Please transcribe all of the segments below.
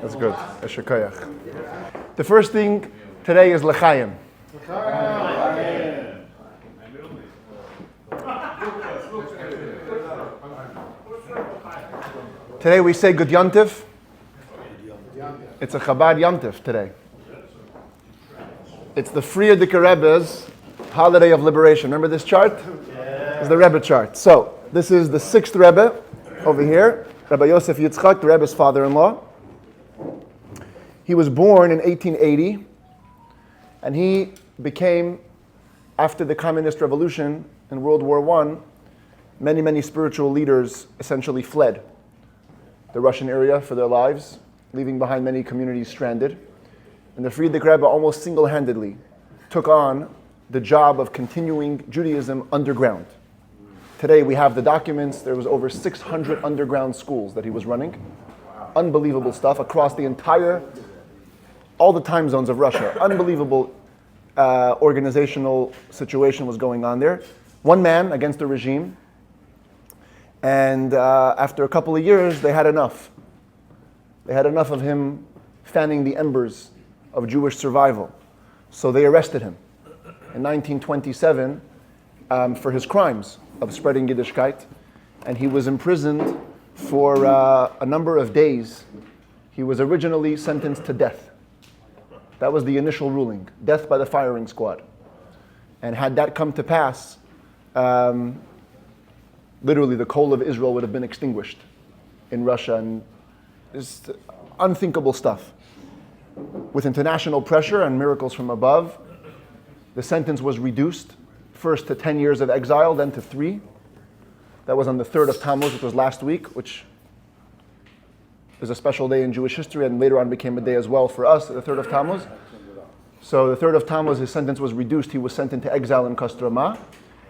That's good. Eshekayach. The first thing today is L'chaim. Today we say Good Yontif. It's a Chabad Yontif today. It's the Frierdiker Rebbe's holiday of liberation. Remember this chart? It's the Rebbe chart. So, this is the 6th Rebbe over here, Rabbi Yossi Yitzchak, the Rebbe's father-in-law. He was born in 1880, and he became, after the Communist Revolution in World War I, many spiritual leaders essentially fled the Russian area for their lives, leaving behind many communities stranded. And the Frierdiker Rebbe almost single-handedly took on the job of continuing Judaism underground. Today we have the documents. There was over 600 underground schools that he was running. Unbelievable stuff across all the time zones of Russia. Unbelievable organizational situation was going on there. One man against the regime. And after a couple of years, they had enough. They had enough of him fanning the embers of Jewish survival. So they arrested him in 1927 for his crimes of spreading Yiddishkeit. And he was imprisoned for a number of days. He was originally sentenced to death. That was the initial ruling, death by the firing squad. And had that come to pass, literally the coal of Israel would have been extinguished in Russia. And it's unthinkable stuff. With international pressure and miracles from above, the sentence was reduced, first to 10 years of exile, then to 3. That was on the 3rd of Tammuz, which was last week, which is a special day in Jewish history, and later on became a day as well for us, the 3rd of Tammuz. So the 3rd of Tammuz, his sentence was reduced. He was sent into exile in Kostroma.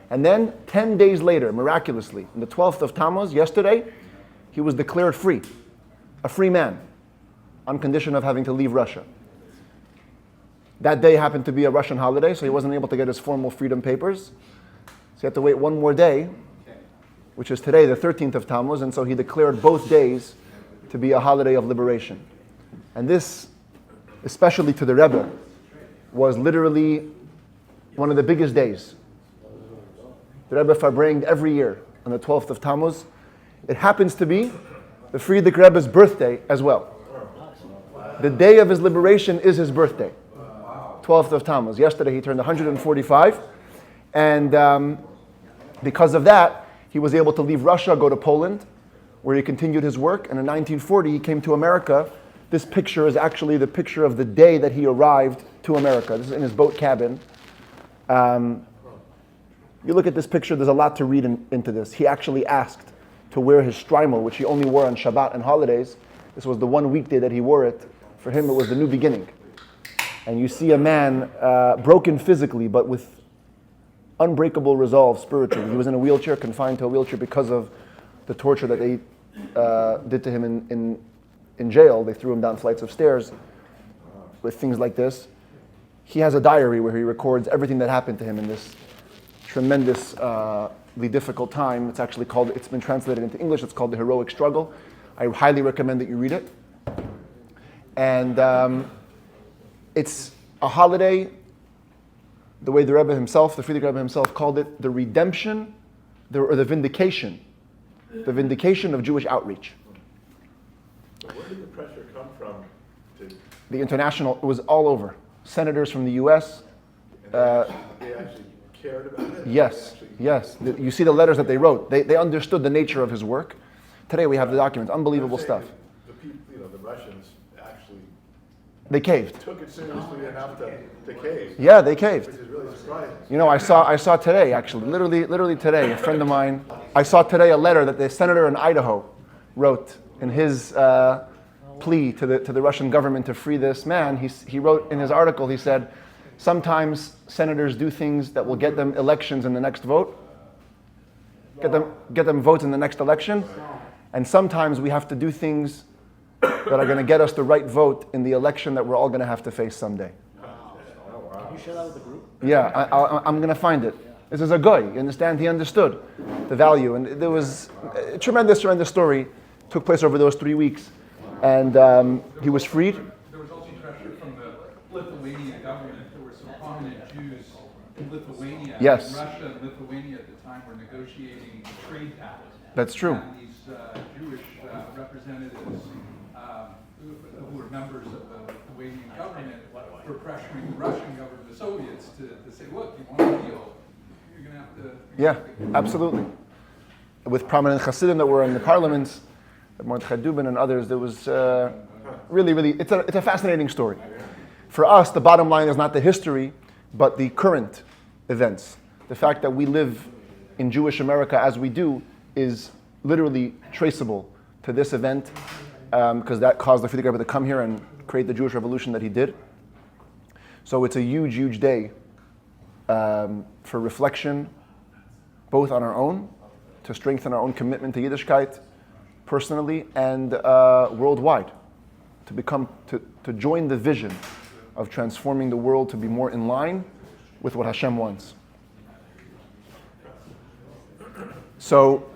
And then 10 days later, miraculously, on the 12th of Tammuz, yesterday, he was declared free, a free man, on condition of having to leave Russia. That day happened to be a Russian holiday, so he wasn't able to get his formal freedom papers. So he had to wait one more day, which is today, the 13th of Tammuz, and so he declared both days to be a holiday of liberation. And this, especially to the Rebbe, was literally one of the biggest days. The Rebbe farbranged every year on the 12th of Tammuz. It happens to be the Frierdiker Rebbe's birthday as well. The day of his liberation is his birthday, 12th of Tammuz. Yesterday he turned 145, and because of that, he was able to leave Russia, go to Poland, where he continued his work. And in 1940, he came to America. This picture is actually the picture of the day that he arrived to America. This is in his boat cabin. You look at this picture, there's a lot to read into this. He actually asked to wear his shtreimel, which he only wore on Shabbat and holidays. This was the one weekday that he wore it. For him, it was the new beginning. And you see a man broken physically, but with unbreakable resolve spiritually. He was in a wheelchair, confined to a wheelchair because of the torture that they did to him in jail. They threw him down flights of stairs with things like this. He has a diary where he records everything that happened to him in this tremendously difficult time. It's been translated into English. It's called The Heroic Struggle. I highly recommend that you read it. And it's a holiday, the way the Rebbe himself, the Frierdiker Rebbe himself, called it the redemption, or the vindication of Jewish outreach. Where did the pressure come from? The international, it was all over. Senators from the U.S. They actually cared about it? Yes. You see the letters that they wrote. They understood the nature of his work. Today we have the documents, unbelievable stuff. The people, the Russians actually they caved. Took it seriously enough to cave. Yeah, they caved. Which is really surprising. You know, I saw today, actually, literally today, a friend of mine, I saw today a letter that the senator in Idaho wrote in his plea to the Russian government to free this man. He wrote in his article, he said, sometimes senators do things that will get them elections in the next vote, get them votes in the next election, and sometimes we have to do things that are going to get us the right vote in the election that we're all going to have to face someday. Can you share that with the group? Yeah, I'm going to find it. This is a guy, you understand? He understood the value. And there was a tremendous story took place over those 3 weeks. And he was freed. There was also pressure from the Lithuanian government. There were some prominent Jews in Lithuania. Yes. Russia and Lithuania at the time were negotiating a trade pact. That's true. And these Jewish representatives who were members of the Lithuanian government were pressuring the Russian government, the Soviets, to say, look, you want a deal, you're going to have to... Yeah, absolutely. With prominent Hasidim that were in the parliaments, Mordechai Dubin and others, there was really, it's a fascinating story. For us, the bottom line is not the history, but the current events. The fact that we live in Jewish America as we do is literally traceable to this event, because that caused the Frierdiker Rebbe to come here and create the Jewish revolution that he did. So it's a huge, huge day for reflection, both on our own, to strengthen our own commitment to Yiddishkeit, personally and worldwide, to join the vision of transforming the world to be more in line with what Hashem wants. So,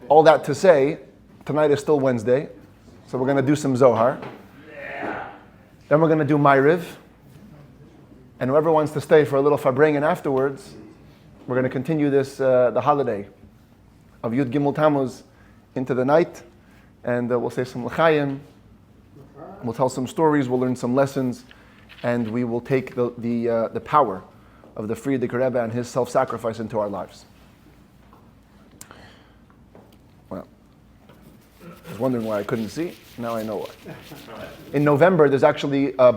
all that to say, tonight is still Wednesday, so we're going to do some Zohar. Then we're going to do Ma'ariv, and whoever wants to stay for a little Farbrengen afterwards, we're going to continue this the holiday of Yud Gimel Tammuz into the night, and we'll say some L'chaim, we'll tell some stories, we'll learn some lessons, and we will take the power of the Frierdiker Rebbe and his self-sacrifice into our lives. Well, I was wondering why I couldn't see. Now I know why. In November, there's actually a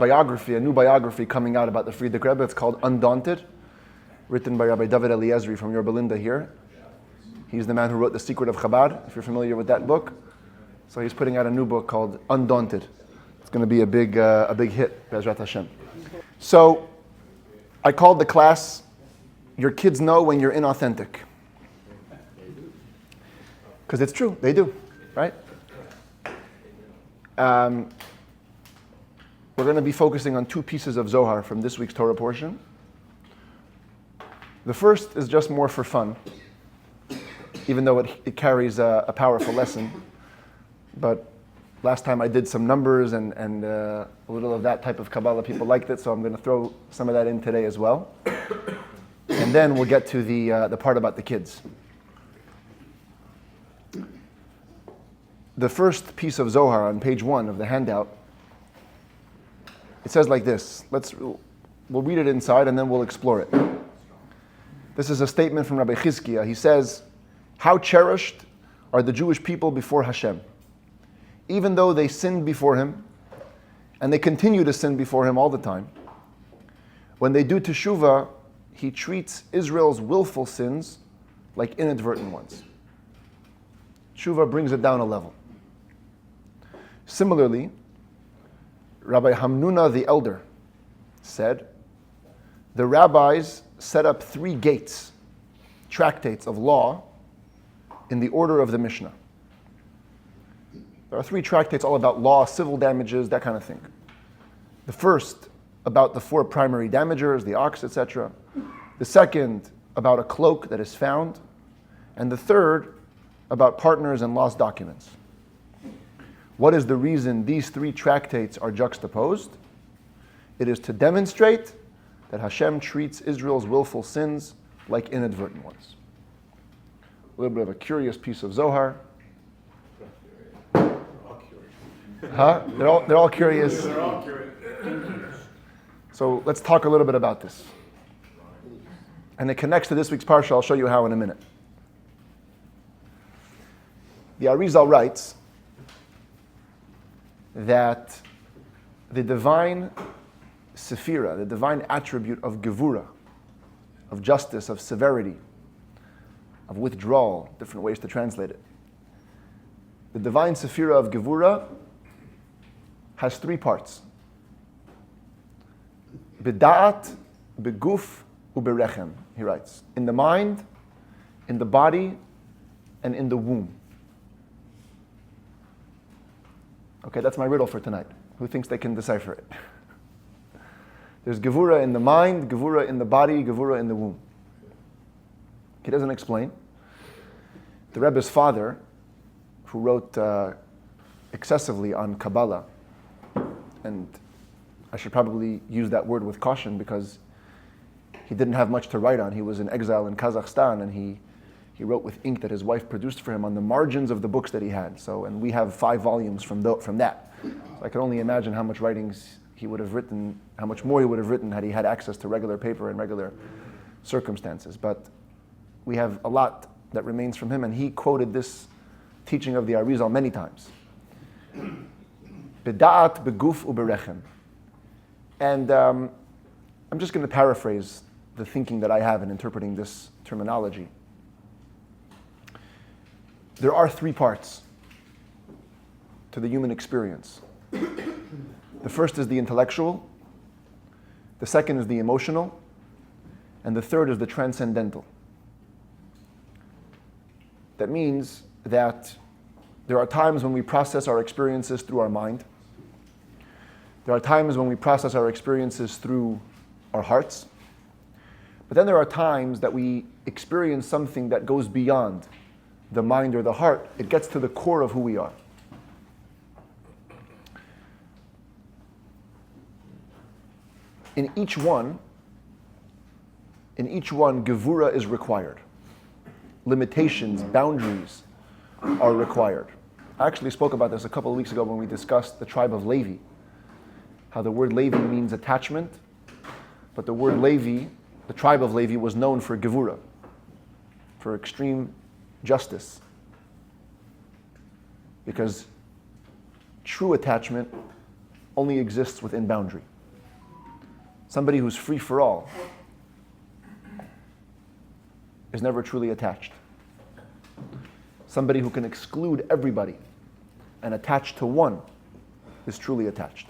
new biography coming out about the Frierdiker Rebbe. It's called Undaunted, written by Rabbi David Eliezri from Yorba Linda here. He's the man who wrote The Secret of Chabad, if you're familiar with that book. So he's putting out a new book called Undaunted. It's going to be a big hit, Be'ezrat Hashem. So I called the class, Your Kids Know When You're Inauthentic. Because it's true, they do, right? We're going to be focusing on two pieces of Zohar from this week's Torah portion. The first is just more for fun, even though it carries a powerful lesson. But last time I did some numbers and a little of that type of Kabbalah, people liked it, so I'm going to throw some of that in today as well. And then we'll get to the part about the kids. The first piece of Zohar on page 1 of the handout, it says like this. We'll read it inside and then we'll explore it. This is a statement from Rabbi Chizkiah. He says, "How cherished are the Jewish people before Hashem, even though they sinned before Him, and they continue to sin before Him all the time. When they do teshuvah, He treats Israel's willful sins like inadvertent ones. Teshuvah brings it down a level." Similarly, Rabbi Hamnuna the elder said, "The rabbis set up 3 gates, tractates of law, in the order of the Mishnah. There are 3 tractates all about law, civil damages, that kind of thing. The first about the 4 primary damagers, the ox, etc. The second about a cloak that is found. And the third about partners and lost documents. What is the reason these 3 tractates are juxtaposed? It is to demonstrate that Hashem treats Israel's willful sins like inadvertent ones." A little bit of a curious piece of Zohar. Huh? They're all curious. They're all curious. So let's talk a little bit about this. And it connects to this week's Parsha. I'll show you how in a minute. The Arizal writes that the divine sephira, the divine attribute of gevura, of justice, of severity, of withdrawal, different ways to translate it. The divine sephira of gevura has 3 parts. B'da'at, b'guf, u'berechem, he writes. In the mind, in the body, and in the womb. Okay, that's my riddle for tonight. Who thinks they can decipher it? There's gevura in the mind, gevura in the body, gevura in the womb. He doesn't explain. The Rebbe's father, who wrote excessively on Kabbalah, and I should probably use that word with caution because he didn't have much to write on. He was in exile in Kazakhstan, and he wrote with ink that his wife produced for him on the margins of the books that he had. So, and we have 5 volumes from that. So I can only imagine how much writings he would have written, how much more he would have written had he had access to regular paper and regular circumstances. But we have a lot that remains from him, and he quoted this teaching of the Arizal many times. B'da'at, b'guf, u'berechem. And I'm just going to paraphrase the thinking that I have in interpreting this terminology. There are 3 parts to the human experience. The first is the intellectual, the second is the emotional, and the third is the transcendental. That means that there are times when we process our experiences through our mind. There are times when we process our experiences through our hearts. But then there are times that we experience something that goes beyond the mind or the heart. It gets to the core of who we are. In each one, Gevura is required. Limitations, boundaries are required. I actually spoke about this a couple of weeks ago when we discussed the tribe of Levi. How the word Levi means attachment, but the word Levi, the tribe of Levi, was known for Gevura, for extreme justice. Because true attachment only exists within boundary. Somebody who's free for all is never truly attached. Somebody who can exclude everybody and attach to one is truly attached.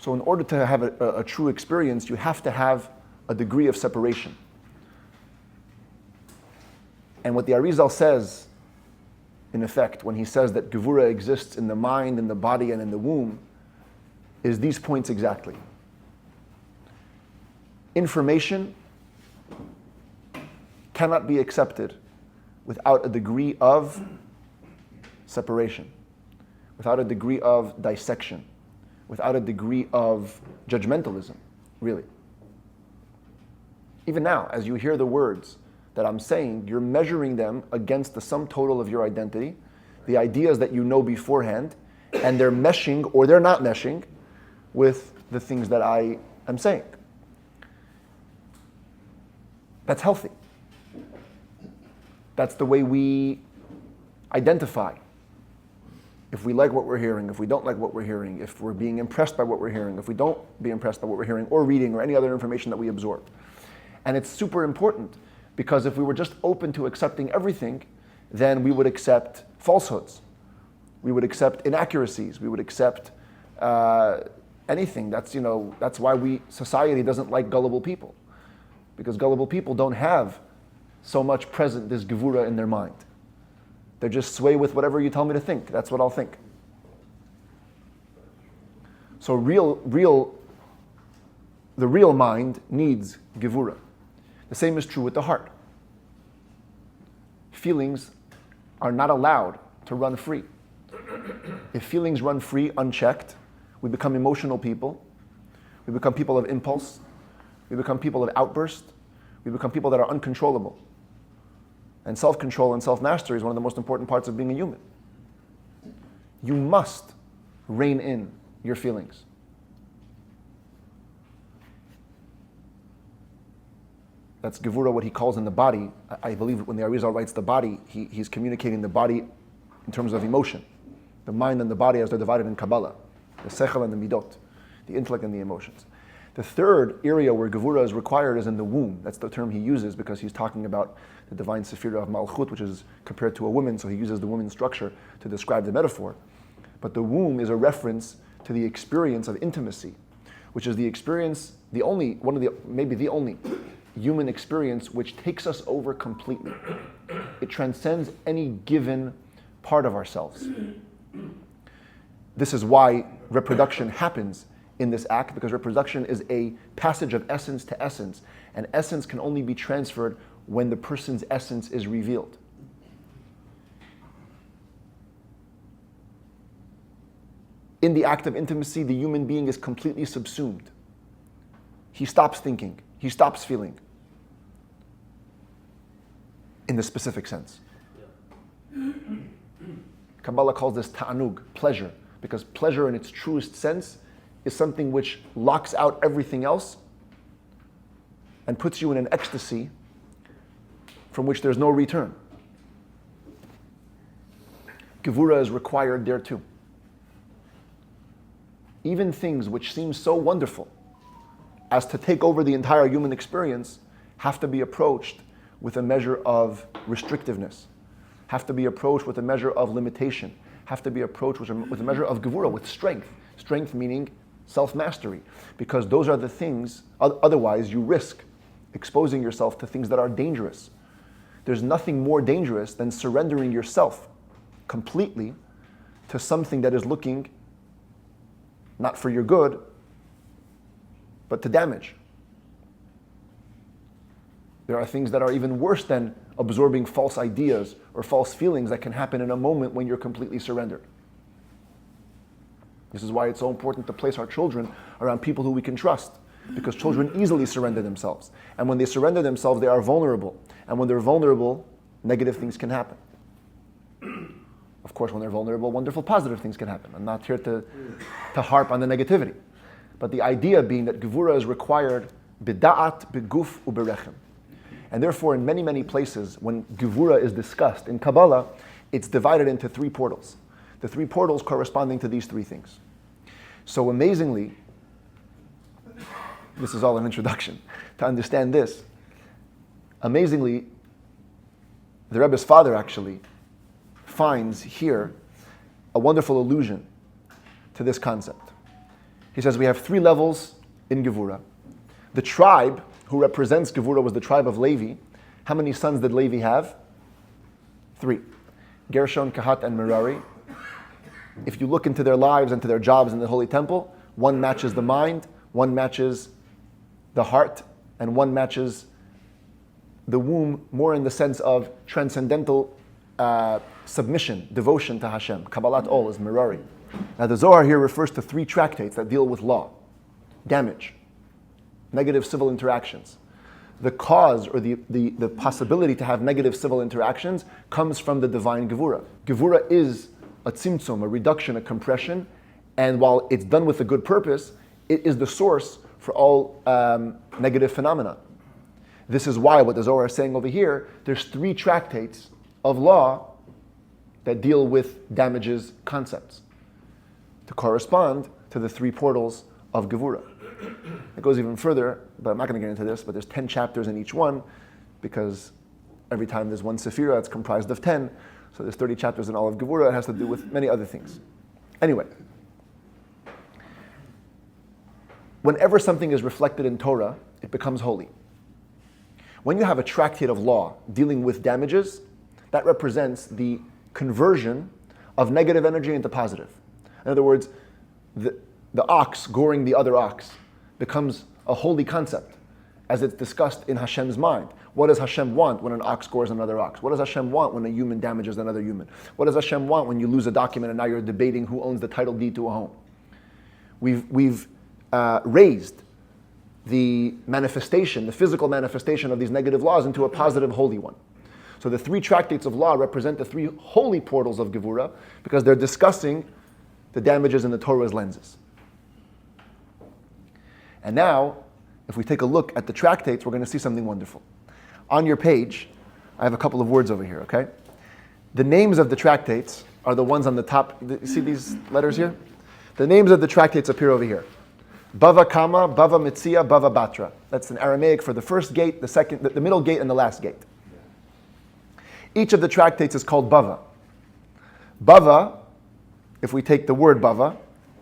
So in order to have a true experience, you have to have a degree of separation. And what the Arizal says, in effect, when he says that Gevura exists in the mind, in the body, and in the womb, is these points exactly. Information cannot be accepted without a degree of separation, without a degree of dissection, without a degree of judgmentalism, really. Even now, as you hear the words that I'm saying, you're measuring them against the sum total of your identity, the ideas that you know beforehand, and they're meshing or they're not meshing with the things that I am saying. That's healthy. That's the way we identify. If we like what we're hearing, if we don't like what we're hearing, if we're being impressed by what we're hearing, if we don't be impressed by what we're hearing or reading or any other information that we absorb. And it's super important because if we were just open to accepting everything, then we would accept falsehoods. We would accept inaccuracies. We would accept anything. That's why society doesn't like gullible people. Because gullible people don't have so much present this Gevura in their mind. They just sway with whatever you tell me to think. That's what I'll think. So the real mind needs Gevura. The same is true with the heart. Feelings are not allowed to run free. If feelings run free, unchecked, we become emotional people. We become people of impulse. We become people of outburst. We become people that are uncontrollable. And self-control and self-mastery is one of the most important parts of being a human. You must rein in your feelings. That's Gevura, what he calls in the body. I believe when the Arizal writes the body, he's communicating the body in terms of emotion. The mind and the body as they're divided in Kabbalah. The sechel and the midot. The intellect and the emotions. The third area where Gevura is required is in the womb. That's the term he uses because he's talking about the divine Sephira of Malchut, which is compared to a woman, so he uses the woman's structure to describe the metaphor. But the womb is a reference to the experience of intimacy, which is the experience, maybe the only human experience which takes us over completely. It transcends any given part of ourselves. This is why reproduction happens in this act, because reproduction is a passage of essence to essence, and essence can only be transferred when the person's essence is revealed. in the act of intimacy, the human being is completely subsumed. He stops thinking. He stops feeling. In the specific sense. Kabbalah calls this ta'anug, pleasure, because pleasure in its truest sense is something which locks out everything else and puts you in an ecstasy from which there's no return. Gevura is required there too. Even things which seem so wonderful as to take over the entire human experience have to be approached with a measure of restrictiveness, have to be approached with a measure of limitation, have to be approached with a measure of gevura, with strength. Strength meaning self-mastery, because those are the things, otherwise you risk exposing yourself to things that are dangerous. There's nothing more dangerous than surrendering yourself completely to something that is looking not for your good, but to damage. There are things that are even worse than absorbing false ideas or false feelings that can happen in a moment when you're completely surrendered. This is why it's so important to place our children around people who we can trust, because children easily surrender themselves. And when they surrender themselves, they are vulnerable. And when they're vulnerable, negative things can happen. Of course, when they're vulnerable, wonderful positive things can happen. I'm not here to harp on the negativity. But the idea being that gevura is required bida'at, beguf, uberechem. And therefore, in many, many places, when gevura is discussed in Kabbalah, it's divided into 3 portals. The 3 portals corresponding to these 3 things. So amazingly, this is all an introduction. To understand this, amazingly, the Rebbe's father actually finds here a wonderful allusion to this concept. He says we have 3 levels in gevura. The tribe who represents gevura was the tribe of Levi. How many sons did Levi have? 3. Gershon, Kahat, and Merari. If you look into their lives and to their jobs in the Holy Temple, one matches the mind, one matches the heart, and one matches the womb, more in the sense of transcendental submission, devotion to Hashem. Kabbalat Ol is Merari. Now the Zohar here refers to 3 tractates that deal with law, damage, negative civil interactions. The cause or the possibility to have negative civil interactions comes from the divine gevura. Gevura is a tzimtzum, a reduction, a compression, and while it's done with a good purpose, it is the source for all negative phenomena. This is why what the Zohar is saying over here, there's 3 tractates of law that deal with damages concepts to correspond to the 3 portals of gevura. It goes even further, but I'm not going to get into this, but there's 10 chapters in each one, because every time there's one sephira, it's comprised of 10, so there's 30 chapters in all of gevura. It has to do with many other things. Anyway, whenever something is reflected in Torah, it becomes holy. When you have a tractate of law dealing with damages, that represents the conversion of negative energy into positive. In other words, the ox goring the other ox becomes a holy concept as it's discussed in Hashem's mind. What does Hashem want when an ox gores another ox? What does Hashem want when a human damages another human? What does Hashem want when you lose a document and now you're debating who owns the title deed to a home? We've raised the manifestation, the physical manifestation of these negative laws into a positive holy one. So the 3 tractates of law represent the 3 holy portals of gevura because they're discussing the damages in the Torah's lenses. And now, if we take a look at the tractates, we're going to see something wonderful. On your page, I have a couple of words over here, okay? The names of the tractates are the ones on the top. You see these letters here? The names of the tractates appear over here. Bava Kama, Bava Mitzia, Bava Batra. That's in Aramaic for the first gate, the second, the middle gate, and the last gate. Each of the tractates is called Bava. Bava, if we take the word Bava,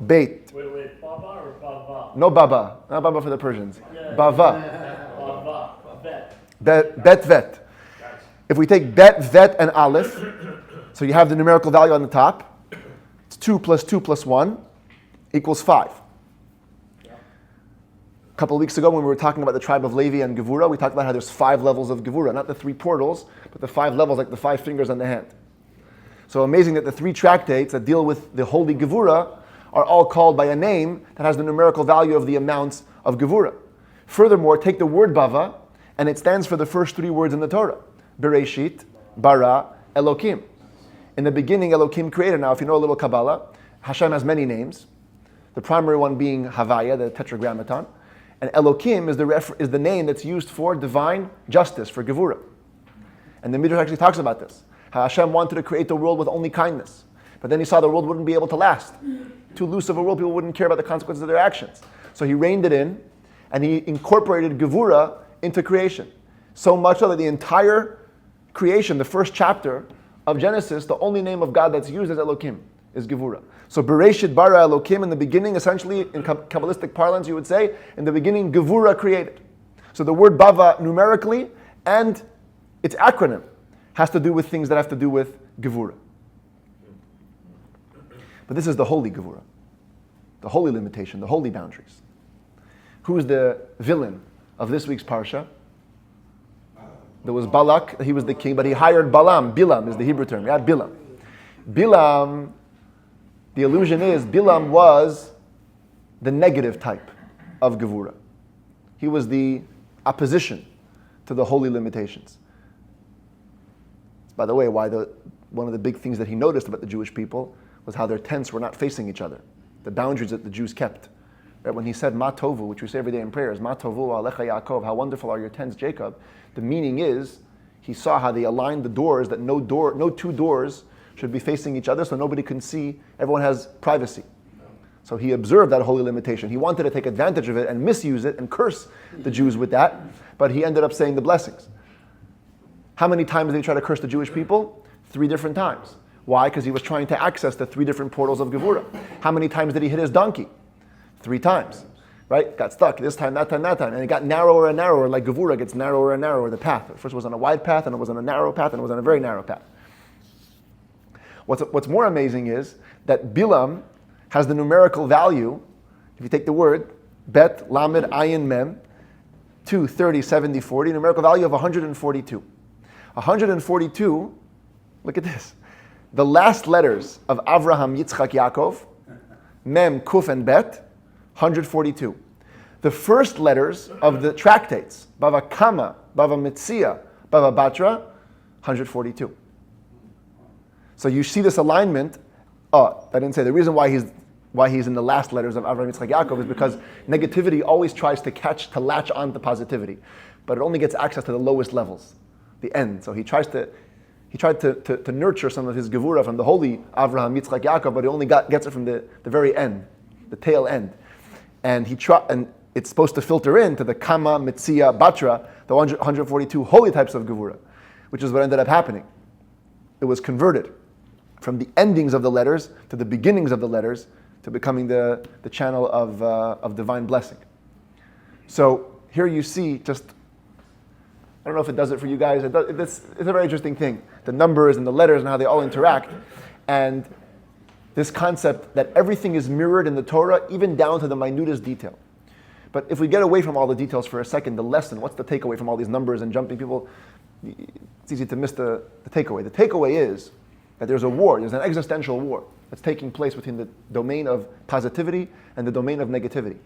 Beit. Wait, Baba or Bava? No Baba, not Baba for the Persians. Yeah. Bava. Bava. Bet, vet. If we take bet, vet, and aleph, so you have the numerical value on the top, it's 2 plus 2 plus 1 equals 5. A couple of weeks ago when we were talking about the tribe of Levi and Gevura, we talked about how there's 5 levels of Gevura, not the 3 portals, but the 5 levels like the 5 fingers on the hand. So amazing that the 3 tractates that deal with the holy Gevura are all called by a name that has the numerical value of the amounts of Gevura. Furthermore, take the word Bava, and it stands for the first 3 words in the Torah. Bereshit, Bara, Elokim. In the beginning, Elokim created. Now, if you know a little Kabbalah, Hashem has many names. The primary one being Havaya, the Tetragrammaton. And Elokim is the name that's used for divine justice, for Gevura. And the Midrash actually talks about this. How Hashem wanted to create the world with only kindness. But then he saw the world wouldn't be able to last. Too loose of a world, people wouldn't care about the consequences of their actions. So he reined it in, and he incorporated Gevura into creation. So much so that the entire creation, the first chapter of Genesis, the only name of God that's used is Elokim, is Gevura. So Bereshit bara Elokim, in the beginning, essentially, in Kabbalistic parlance, you would say, in the beginning, Gevura created. So the word Bava, numerically, and its acronym, has to do with things that have to do with Gevura. But this is the holy Gevura, the holy limitation, the holy boundaries. Who is the villain of this week's Parsha? There was Balak, he was the king, but he hired Bilam. Bilam is the Hebrew term, yeah, Bilam. Bilam, the illusion is, Bilam was the negative type of Gevura. He was the opposition to the holy limitations. By the way, one of the big things that he noticed about the Jewish people was how their tents were not facing each other, the boundaries that the Jews kept. Right? When he said, Ma tovu, which we say every day in prayers, Ma tovu alecha Yaakov, how wonderful are your tents, Jacob, the meaning is, he saw how they aligned the doors, that no 2 doors should be facing each other, so nobody can see, everyone has privacy. So he observed that holy limitation. He wanted to take advantage of it and misuse it and curse the Jews with that, but he ended up saying the blessings. How many times did he try to curse the Jewish people? 3 different times. Why? Because he was trying to access the 3 different portals of Gevura. How many times did he hit his donkey? 3 times. Right? Got stuck this time, that time, that time. And it got narrower and narrower, like Gevura gets narrower and narrower, the path. First it was on a wide path, and it was on a narrow path, and it was on a very narrow path. What's more amazing is that Bilam has the numerical value, if you take the word, Bet, Lamed, Ayin, Mem, 2, 30, 70, 40, numerical value of 142. 142, look at this. The last letters of Avraham, Yitzchak, Yaakov, Mem, Kuf, and Bet, 142. The first letters of the tractates, Bava Kama, Bava Metzia, Bava Batra, 142. So you see this alignment. Oh, I didn't say the reason why he's in the last letters of Avraham, Yitzchak, Yaakov is because negativity always tries to latch on to positivity, but it only gets access to the lowest levels, the end. So he tried to nurture some of his Gevura from the holy Avraham, Yitzchak, Yaakov, but he only gets it from the very end, the tail end. And it's supposed to filter into the Kama, Metzia, Batra, the 142 holy types of Gevura, which is what ended up happening. It was converted from the endings of the letters to the beginnings of the letters to becoming the channel of divine blessing. So here you see just, I don't know if it does it for you guys, it's a very interesting thing. The numbers and the letters and how they all interact. And this concept that everything is mirrored in the Torah, even down to the minutest detail. But if we get away from all the details for a second, the lesson, what's the takeaway from all these numbers and jumping people? It's easy to miss the takeaway. The takeaway is that there's a war, there's an existential war that's taking place between the domain of positivity and the domain of negativity.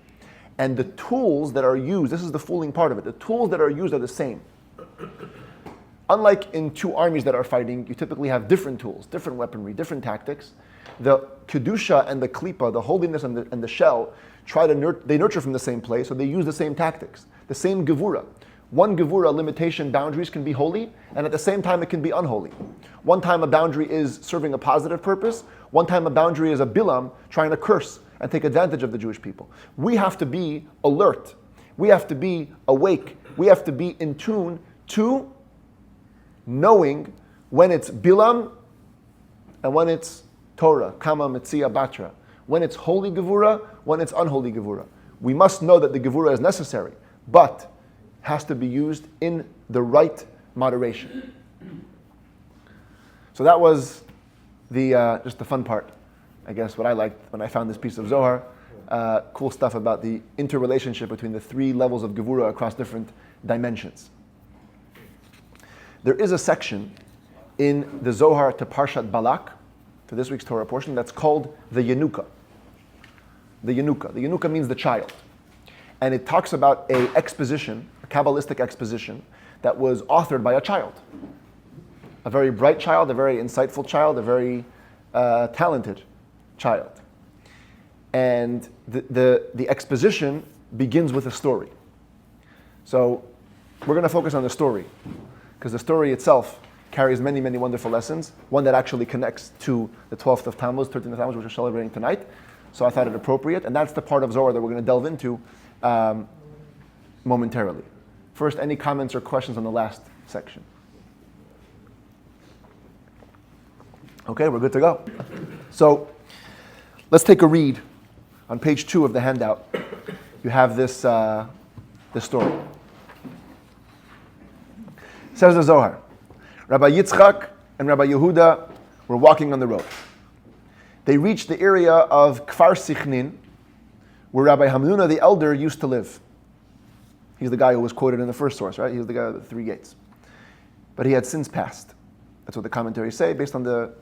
And the tools that are used, this is the fooling part of it, the tools that are used are the same. Unlike in 2 armies that are fighting, you typically have different tools, different weaponry, different tactics. The Kedusha and the Klippa, the holiness and the shell, they nurture from the same place, so they use the same tactics, the same Gevura. One Gevura limitation boundaries can be holy, and at the same time it can be unholy. One time a boundary is serving a positive purpose, one time a boundary is a Bilam trying to curse and take advantage of the Jewish people. We have to be alert. We have to be awake. We have to be in tune to knowing when it's Bilam and when it's Torah, Kama, Metzia, Batra. When it's holy Gevura, when it's unholy Gevura. We must know that the Gevura is necessary, but has to be used in the right moderation. So that was just the fun part, I guess, what I liked when I found this piece of Zohar. Cool stuff about the interrelationship between the 3 levels of Gevura across different dimensions. There is a section in the Zohar to Parshat Balak, to this week's Torah portion, that's called the Yenuka. the Yanuka. The Yanuka means the child. And it talks about a exposition, a Kabbalistic exposition, that was authored by a child. A very bright child, a very insightful child, a very talented child. And the exposition begins with a story. So we're going to focus on the story, because the story itself carries many, many wonderful lessons. One that actually connects to the 12th of Tammuz, 13th of Tammuz, which we're celebrating tonight. So I thought it appropriate. And that's the part of Zohar that we're going to delve into momentarily. First, any comments or questions on the last section? Okay, we're good to go. So let's take a read. On page 2 of the handout, you have this story. Says the Zohar, Rabbi Yitzchak and Rabbi Yehuda were walking on the road. They reached the area of Kfar Sichnin, where Rabbi Hamnuna the elder used to live. He's the guy who was quoted in the first source, right? He was the guy with the 3 gates. But he had since passed. That's what the commentaries say. Based on the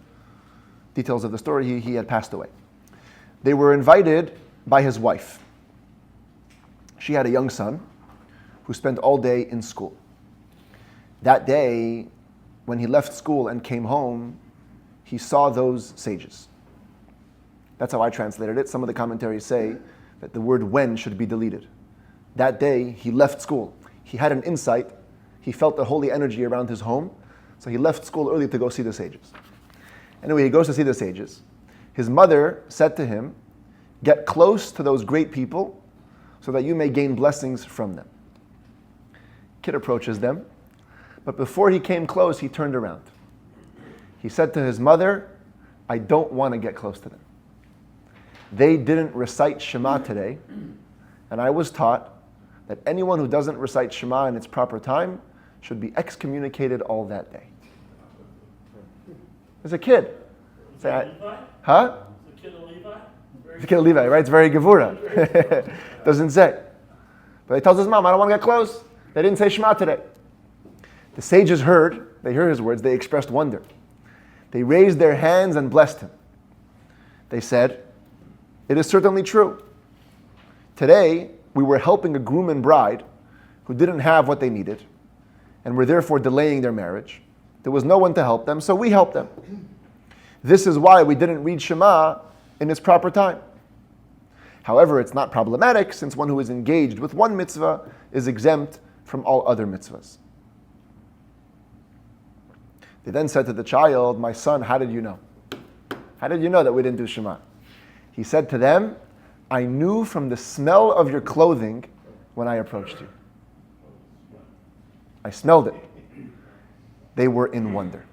details of the story, he had passed away. They were invited by his wife. She had a young son who spent all day in school. That day, when he left school and came home, he saw those sages. That's how I translated it. Some of the commentaries say that the word when should be deleted. That day, he left school. He had an insight. He felt the holy energy around his home. So he left school early to go see the sages. Anyway, he goes to see the sages. His mother said to him, "Get close to those great people so that you may gain blessings from them." Kid approaches them, but before he came close, he turned around. He said to his mother, "I don't want to get close to them. They didn't recite Shema today, and I was taught that anyone who doesn't recite Shema in its proper time should be excommunicated all that day." There's a kid. Say, Levi? huh? The kid of Levi? The kid of Levi, right? It's very Gevura. Doesn't say. But he tells his mom, "I don't want to get close. They didn't say Shema today." The sages heard, they heard his words, they expressed wonder. They raised their hands and blessed him. They said, "It is certainly true. Today, we were helping a groom and bride who didn't have what they needed and were therefore delaying their marriage. There was no one to help them, so we helped them. This is why we didn't read Shema in its proper time. However, it's not problematic since one who is engaged with one mitzvah is exempt from all other mitzvahs." They then said to the child, "My son, how did you know? How did you know that we didn't do Shema?" He said to them, "I knew from the smell of your clothing when I approached you. I smelled it." They were in wonder.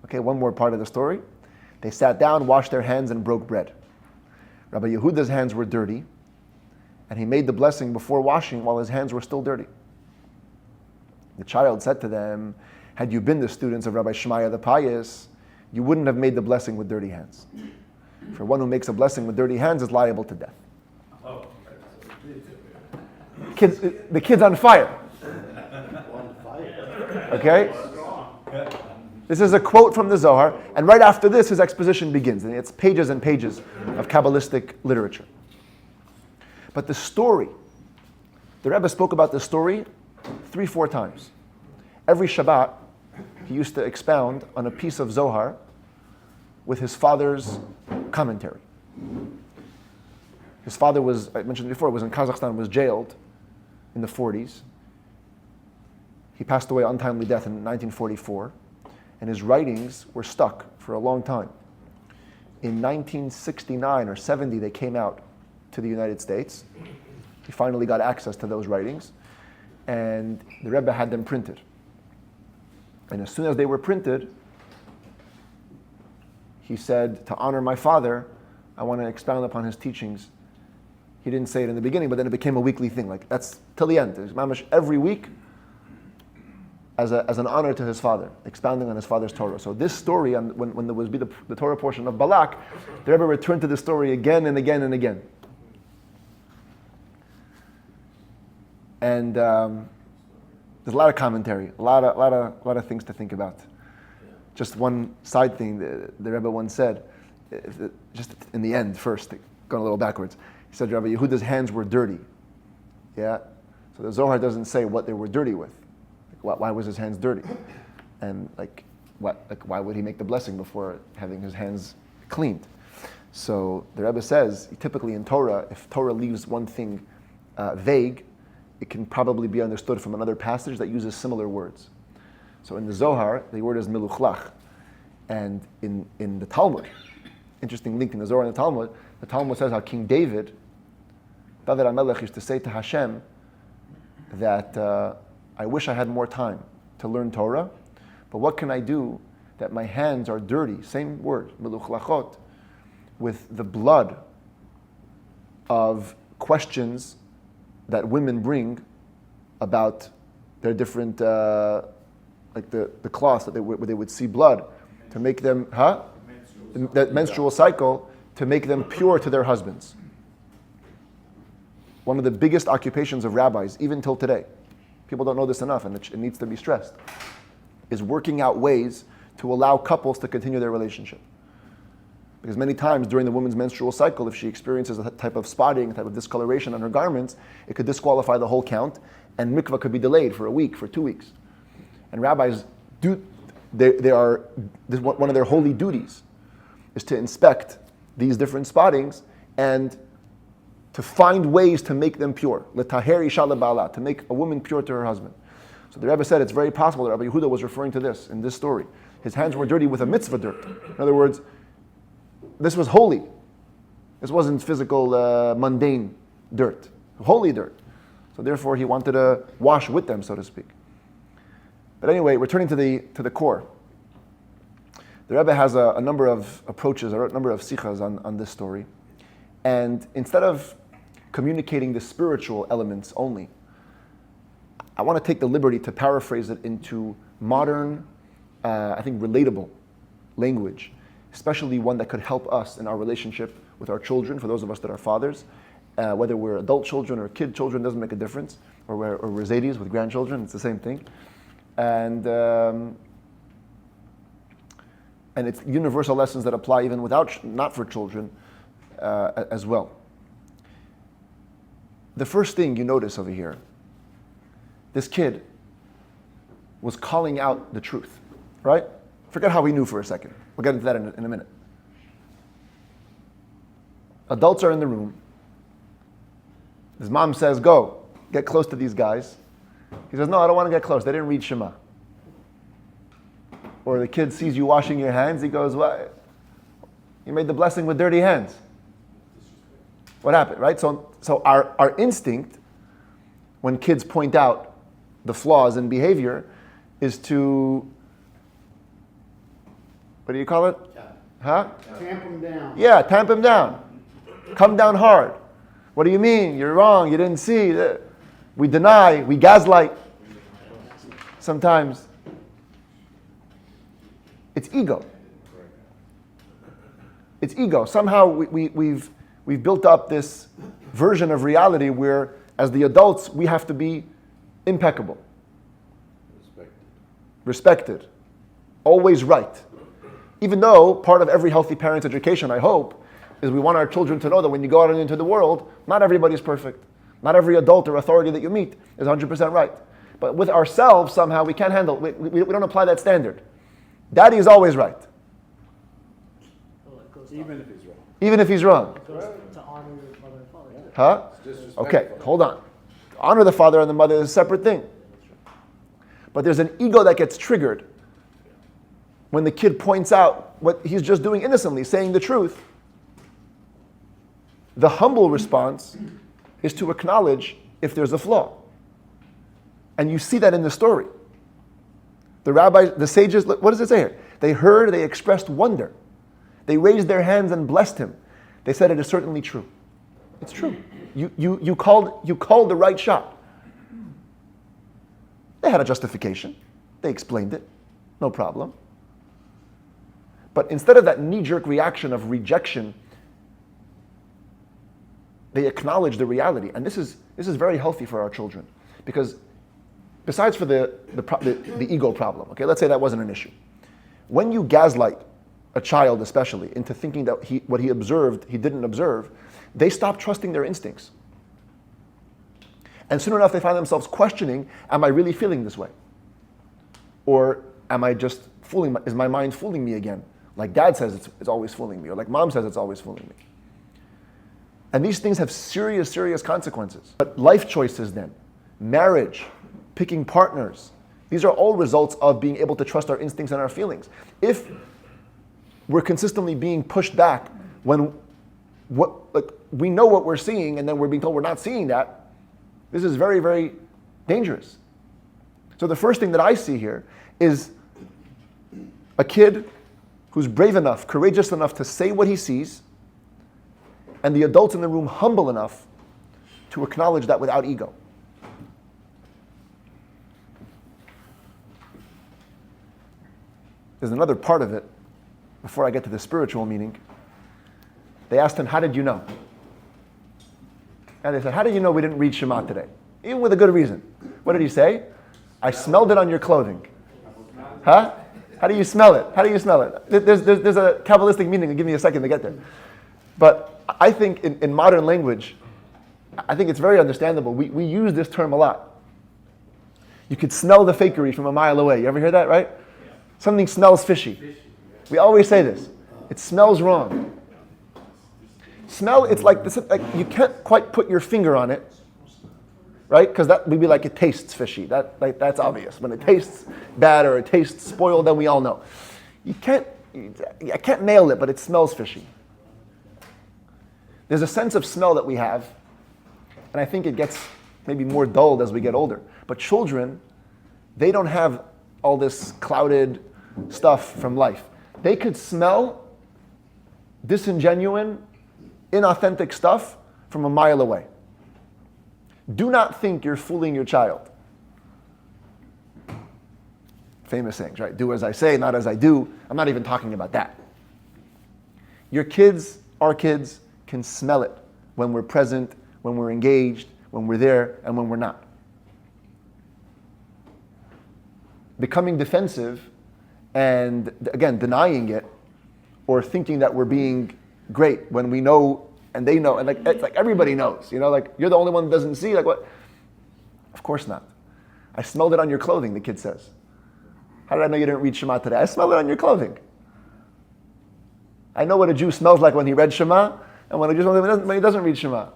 Okay, one more part of the story. They sat down, washed their hands, and broke bread. Rabbi Yehuda's hands were dirty, and he made the blessing before washing while his hands were still dirty. The child said to them, "Had you been the students of Rabbi Shemaiah the Pious, you wouldn't have made the blessing with dirty hands. For one who makes a blessing with dirty hands is liable to death." The kid's on fire. Okay? This is a quote from the Zohar, and right after this, his exposition begins. And it's pages and pages of Kabbalistic literature. But the story, the Rebbe spoke about the story 3-4 times. Every Shabbat, he used to expound on a piece of Zohar with his father's commentary. His father was, I mentioned before, was in Kazakhstan, was jailed in the 40s. He passed away untimely death in 1944. And his writings were stuck for a long time. In 1969 or 70, they came out to the United States. He finally got access to those writings, and the Rebbe had them printed. And as soon as they were printed, he said, to honor my father, I want to expound upon his teachings. He didn't say it in the beginning, but then it became a weekly thing. Like, that's till the end. It was mamash every week, as an honor to his father, expounding on his father's Torah. So this story, when there was the Torah portion of Balak, the Rebbe returned to the story again and again and again. And there's a lot of commentary, a lot of things to think about. Just one side thing, the Rebbe once said, just in the end first, going a little backwards. He said Rabbi Yehuda's hands were dirty. Yeah? So the Zohar doesn't say what they were dirty with. Like, why was his hands dirty? And why would he make the blessing before having his hands cleaned? So the Rebbe says, typically in Torah, if Torah leaves one thing vague, it can probably be understood from another passage that uses similar words. So in the Zohar, the word is meluchlach. And in the Talmud, interesting link in the Zohar and the Talmud says how King David HaMelech used to say to Hashem that I wish I had more time to learn Torah, but what can I do that my hands are dirty, same word, meluchlachot, with the blood of questions that women bring about their different, like the cloths that where they would see blood, to make them, that menstrual cycle, to make them pure to their husbands. One of the biggest occupations of rabbis, even till today, people don't know this enough and it needs to be stressed, is working out ways to allow couples to continue their relationship. Because many times during the woman's menstrual cycle, if she experiences a type of spotting, a type of discoloration on her garments, it could disqualify the whole count, and mikvah could be delayed for a week, for 2 weeks. And rabbis one of their holy duties is to inspect these different spottings and to find ways to make them pure. L'taher isha leba'ala, to make a woman pure to her husband. So the Rebbe said it's very possible that Rabbi Yehuda was referring to this in this story. His hands were dirty with a mitzvah dirt. In other words, this was holy. This wasn't physical, mundane dirt. Holy dirt. So therefore he wanted to wash with them, so to speak. But anyway, returning to the core. The Rebbe has a number of approaches, a number of sichas on this story. And instead of communicating the spiritual elements only, I want to take the liberty to paraphrase it into modern, I think relatable language, especially one that could help us in our relationship with our children, for those of us that are fathers, whether we're adult children or kid children, doesn't make a difference, or we're Zadies with grandchildren, it's the same thing. And it's universal lessons that apply even without, not for children, as well. The first thing you notice over here, this kid was calling out the truth, right? Forget how he knew for a second. We'll get into that in a minute. Adults are in the room. His mom says, go, get close to these guys. He says, no, I don't want to get close. They didn't read Shema. Or the kid sees you washing your hands. He goes, what? You made the blessing with dirty hands. What happened, right? So our instinct, when kids point out the flaws in behavior, is to, what do you call it? Huh? Tamp them down. Yeah, tamp him down. Come down hard. What do you mean? You're wrong. You didn't see. We deny. We gaslight. Sometimes. It's ego. It's ego. Somehow we've built up this version of reality where, as the adults, we have to be impeccable. Respected. Always right. Even though part of every healthy parent's education, I hope, is we want our children to know that when you go out into the world, not everybody's perfect. Not every adult or authority that you meet is 100% right. But with ourselves, somehow, we can't handle, we don't apply that standard. Daddy is always right. Even if he's wrong. Even if he's wrong. It goes to honor your mother and father too. Huh? Okay, hold on. Honor the father and the mother is a separate thing. But there's an ego that gets triggered when the kid points out what he's just doing innocently, saying the truth. The humble response is to acknowledge if there's a flaw. And you see that in the story. The rabbis, the sages, what does it say here? They heard, they expressed wonder. They raised their hands and blessed him. They said it is certainly true. It's true. You called the right shot. They had a justification. They explained it. No problem. But instead of that knee-jerk reaction of rejection, they acknowledge the reality. And this is very healthy for our children. Because besides for the ego problem, okay, let's say that wasn't an issue. When you gaslight a child especially, into thinking that what he observed, he didn't observe, they stop trusting their instincts. And soon enough, they find themselves questioning, am I really feeling this way? Or am I just is my mind fooling me again? Like dad says it's always fooling me, or like mom says it's always fooling me. And these things have serious, serious consequences. But life choices then, marriage, picking partners, these are all results of being able to trust our instincts and our feelings. If we're consistently being pushed back when we know what we're seeing and then we're being told we're not seeing that, this is very, very dangerous. So the first thing that I see here is a kid who's brave enough, courageous enough to say what he sees, and the adults in the room humble enough to acknowledge that without ego. There's another part of it, before I get to the spiritual meaning. They asked him, how did you know? And they said, how did you know we didn't read Shema today? Even with a good reason. What did he say? I smelled it on your clothing. Huh? How do you smell it? How do you smell it? There's a Kabbalistic meaning. Give me a second to get there. But I think in modern language, I think it's very understandable. We use this term a lot. You could smell the fakery from a mile away. You ever hear that, right? Something smells fishy. We always say this. It smells wrong. Smell, it's like this. Like you can't quite put your finger on it, right? Because that would be like it tastes fishy. That's obvious. When it tastes bad or it tastes spoiled, then we all know. I can't nail it, but it smells fishy. There's a sense of smell that we have, and I think it gets maybe more dulled as we get older. But children, they don't have all this clouded stuff from life. They could smell disingenuine, inauthentic stuff from a mile away. Do not think you're fooling your child. Famous sayings, right? Do as I say, not as I do. I'm not even talking about that. Your kids, our kids, can smell it when we're present, when we're engaged, when we're there, and when we're not. Becoming defensive and, again, denying it, or thinking that we're being great when we know and they know, and it's like everybody knows, like you're the only one that doesn't see, like what? Of course not. I smelled it on your clothing, the kid says. How did I know you didn't read Shema today? I smelled it on your clothing. I know what a Jew smells like when he read Shema, and when he doesn't read Shema.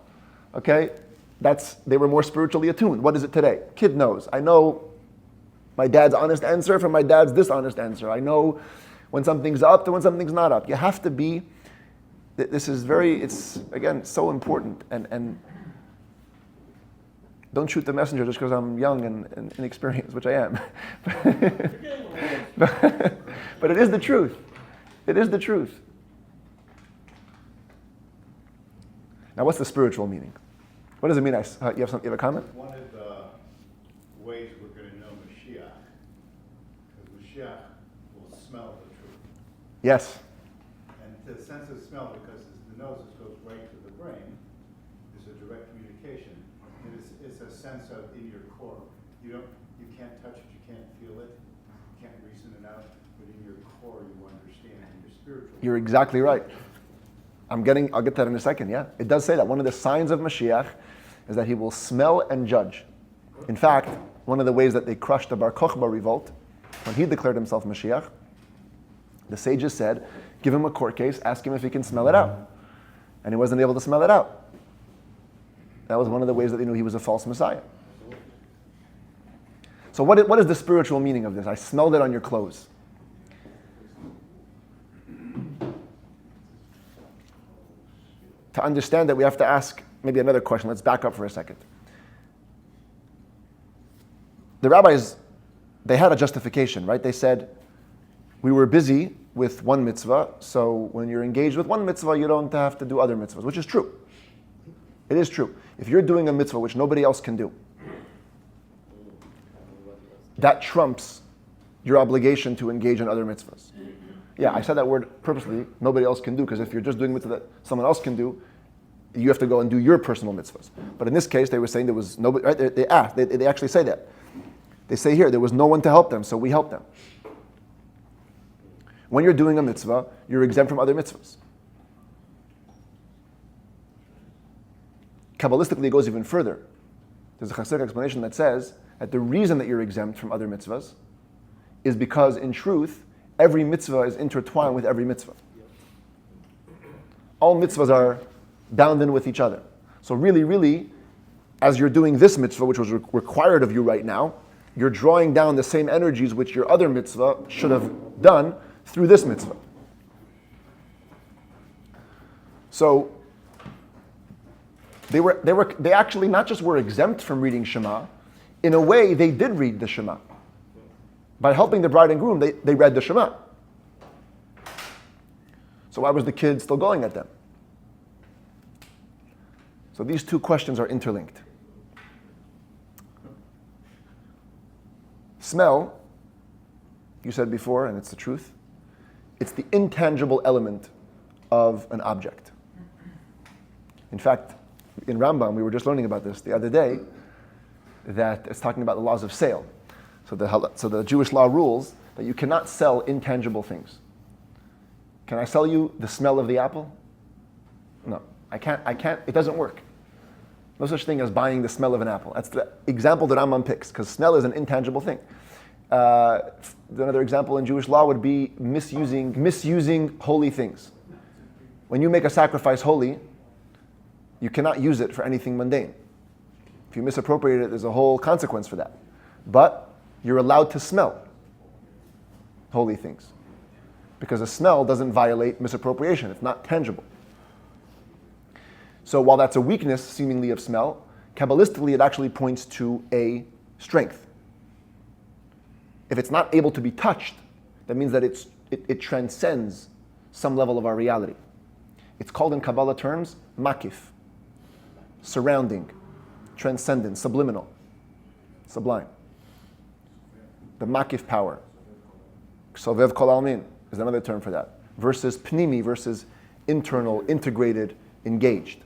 Okay? They were more spiritually attuned. What is it today? Kid knows. I know my dad's honest answer from my dad's dishonest answer. I know when something's up and when something's not up. You have to be, this is it's again, so important. And don't shoot the messenger just because I'm young and inexperienced, which I am. But it is the truth. It is the truth. Now, what's the spiritual meaning? What does it mean? You have a comment? One of the ways we're going to know Mashiach, because Mashiach will smell the truth. Yes. And the sense of smell, because the nose goes right to the brain, is a direct communication. And it's a sense of in your core. You can't touch it, you can't feel it, you can't reason it out, but in your core you understand in your spiritual. You're exactly right. I'll get to that in a second, yeah. It does say that. One of the signs of Mashiach is that he will smell and judge. In fact, one of the ways that they crushed the Bar Kokhba revolt, when he declared himself Mashiach, the sages said, give him a court case, ask him if he can smell it out. And he wasn't able to smell it out. That was one of the ways that they knew he was a false Messiah. So what is the spiritual meaning of this? I smelled it on your clothes. To understand that, we have to ask maybe another question. Let's back up for a second. The rabbis, they had a justification, right? They said, we were busy with one mitzvah, so when you're engaged with one mitzvah, you don't have to do other mitzvahs, which is true. It is true. If you're doing a mitzvah which nobody else can do, that trumps your obligation to engage in other mitzvahs. Yeah, I said that word purposely, nobody else can do, because if you're just doing mitzvah that someone else can do, you have to go and do your personal mitzvahs. But in this case, they were saying there was nobody, right? They actually say that. They say here, there was no one to help them, so we helped them. When you're doing a mitzvah, you're exempt from other mitzvahs. Kabbalistically, it goes even further. There's a Hasidic explanation that says that the reason that you're exempt from other mitzvahs is because, in truth, every mitzvah is intertwined with every mitzvah. All mitzvahs are bound in with each other. So really, as you're doing this mitzvah, which was required of you right now, you're drawing down the same energies which your other mitzvah should have done through this mitzvah. So they actually not just were exempt from reading Shema, in a way they did read the Shema. By helping the bride and groom, they read the Shema. So why was the kid still going at them? So these two questions are interlinked. Smell, you said before, and it's the truth, it's the intangible element of an object. In fact, in Rambam, we were just learning about this the other day, that it's talking about the laws of sale. So the Jewish law rules that you cannot sell intangible things. Can I sell you the smell of the apple? No, I can't, it doesn't work. No such thing as buying the smell of an apple. That's the example that Rambam picks, because smell is an intangible thing. Another example in Jewish law would be misusing holy things. When you make a sacrifice holy, you cannot use it for anything mundane. If you misappropriate it, there's a whole consequence for that. But you're allowed to smell holy things, because a smell doesn't violate misappropriation. It's not tangible. So while that's a weakness, seemingly, of smell, Kabbalistically it actually points to a strength. If it's not able to be touched, that means that it transcends some level of our reality. It's called in Kabbalah terms makif, surrounding, transcendent, subliminal, sublime. The makif power. Sovev kol almin is another term for that. Versus pnimi, versus internal, integrated, engaged.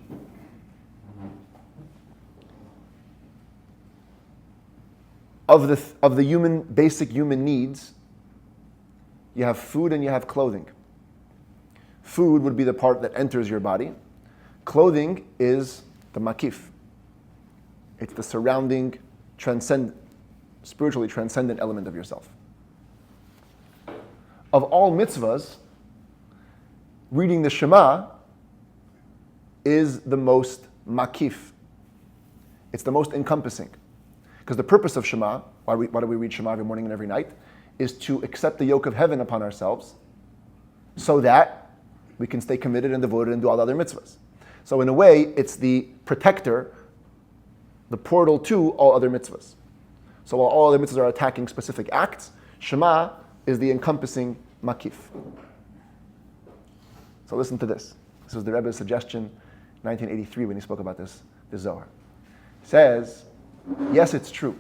Of the human, basic human needs, you have food and you have clothing. Food would be the part that enters your body. Clothing is the makif. It's the surrounding, spiritually transcendent element of yourself. Of all mitzvahs, reading the Shema is the most makif. It's the most encompassing. Because the purpose of Shema, why do we read Shema every morning and every night, is to accept the yoke of heaven upon ourselves so that we can stay committed and devoted and do all the other mitzvahs. So in a way, it's the protector, the portal to all other mitzvahs. So while all other mitzvahs are attacking specific acts, Shema is the encompassing makif. So listen to this. This was the Rebbe's suggestion in 1983 when he spoke about this Zohar. He says, yes, it's true.